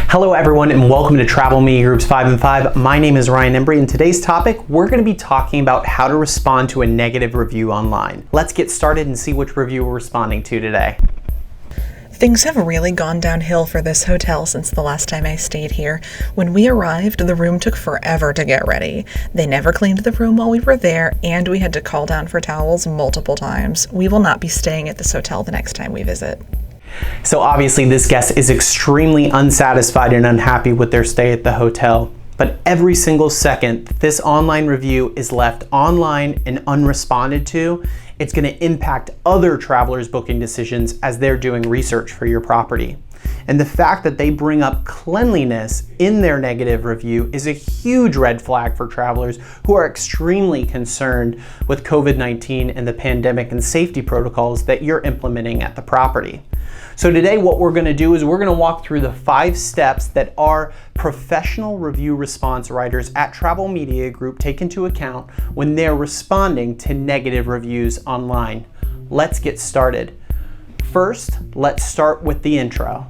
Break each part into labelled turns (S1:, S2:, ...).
S1: Hello everyone and welcome to Travel Media Group's 5 and 5. My name is Ryan Embree and today's topic, we're going to be talking about how to respond to a negative review online. Let's get started and see which review we're responding to today.
S2: Things have really gone downhill for this hotel since the last time I stayed here. When we arrived, the room took forever to get ready. They never cleaned the room while we were there, and we had to call down for towels multiple times. We will not be staying at this hotel the next time we visit.
S1: So obviously this guest is extremely unsatisfied and unhappy with their stay at the hotel. But every single second this online review is left online and unresponded to, it's going to impact other travelers' booking decisions as they're doing research for your property. And the fact that they bring up cleanliness in their negative review is a huge red flag for travelers who are extremely concerned with COVID-19 and the pandemic and safety protocols that you're implementing at the property. So today what we're going to do is we're going to walk through the 5 steps that our professional review response writers at Travel Media Group take into account when they're responding to negative reviews online. Let's get started. First, let's start with the intro.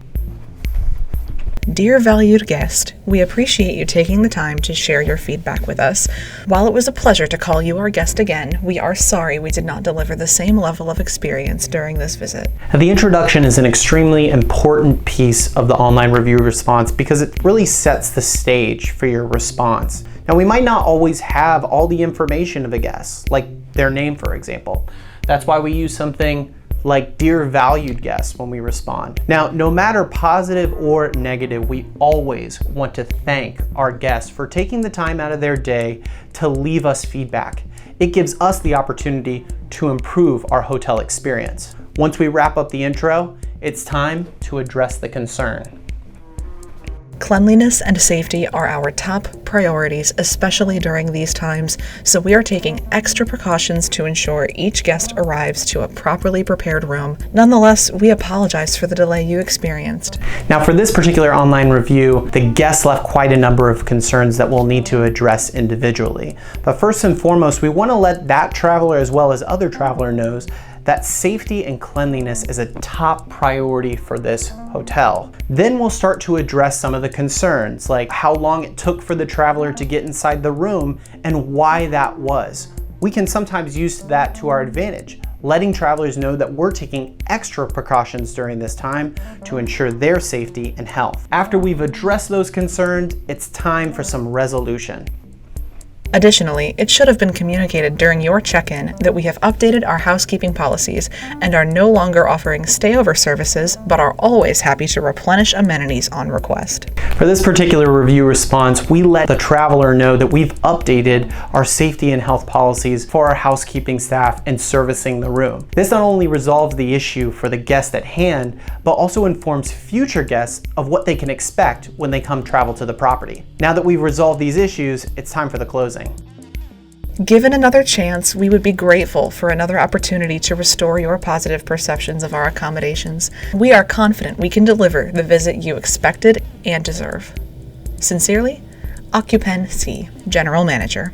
S2: Dear valued guest, we appreciate you taking the time to share your feedback with us. While it was a pleasure to call you our guest again, we are sorry we did not deliver the same level of experience during this visit.
S1: The introduction is an extremely important piece of the online review response because it really sets the stage for your response. Now, we might not always have all the information of a guest, like their name, for example. That's why we use something like dear valued guests when we respond. Now, no matter positive or negative, we always want to thank our guests for taking the time out of their day to leave us feedback. It gives us the opportunity to improve our hotel experience. Once we wrap up the intro, it's time to address the concern.
S2: Cleanliness and safety are our top priorities, especially during these times, so we are taking extra precautions to ensure each guest arrives to a properly prepared room. Nonetheless, we apologize for the delay you experienced.
S1: Now, for this particular online review, the guests left quite a number of concerns that we'll need to address individually. But first and foremost, we want to let that traveler as well as other traveler knows that safety and cleanliness is a top priority for this hotel. Then we'll start to address some of the concerns, like how long it took for the traveler to get inside the room and why that was. We can sometimes use that to our advantage, letting travelers know that we're taking extra precautions during this time to ensure their safety and health. After we've addressed those concerns, it's time for some resolution.
S2: Additionally, it should have been communicated during your check-in that we have updated our housekeeping policies and are no longer offering stayover services, but are always happy to replenish amenities on request.
S1: For this particular review response, we let the traveler know that we've updated our safety and health policies for our housekeeping staff and servicing the room. This not only resolves the issue for the guest at hand, but also informs future guests of what they can expect when they come travel to the property. Now that we've resolved these issues, it's time for the closing.
S2: Given another chance, we would be grateful for another opportunity to restore your positive perceptions of our accommodations. We are confident we can deliver the visit you expected and deserve. Sincerely, Occupant C, General Manager.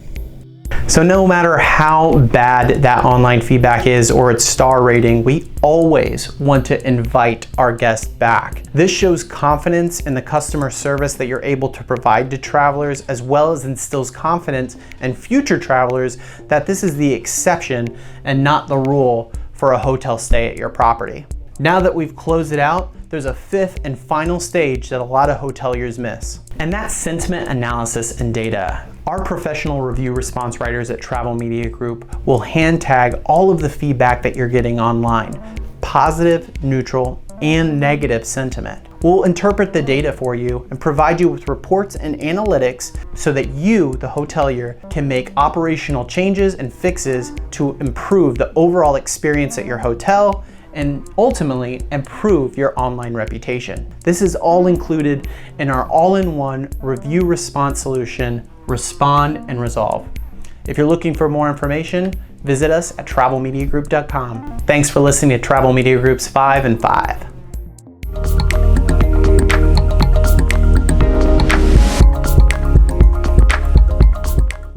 S1: So no matter how bad that online feedback is or its star rating, we always want to invite our guests back. This shows confidence in the customer service that you're able to provide to travelers, as well as instills confidence in future travelers that this is the exception and not the rule for a hotel stay at your property. Now that we've closed it out, there's a 5th and final stage that a lot of hoteliers miss, and that's sentiment analysis and data. Our professional review response writers at Travel Media Group will hand tag all of the feedback that you're getting online, positive, neutral, and negative sentiment. We'll interpret the data for you and provide you with reports and analytics so that you, the hotelier, can make operational changes and fixes to improve the overall experience at your hotel and ultimately improve your online reputation. This is all included in our all-in-one review response solution, Respond and Resolve. If you're looking for more information, visit us at travelmediagroup.com. Thanks for listening to Travel Media Group's 5 and 5.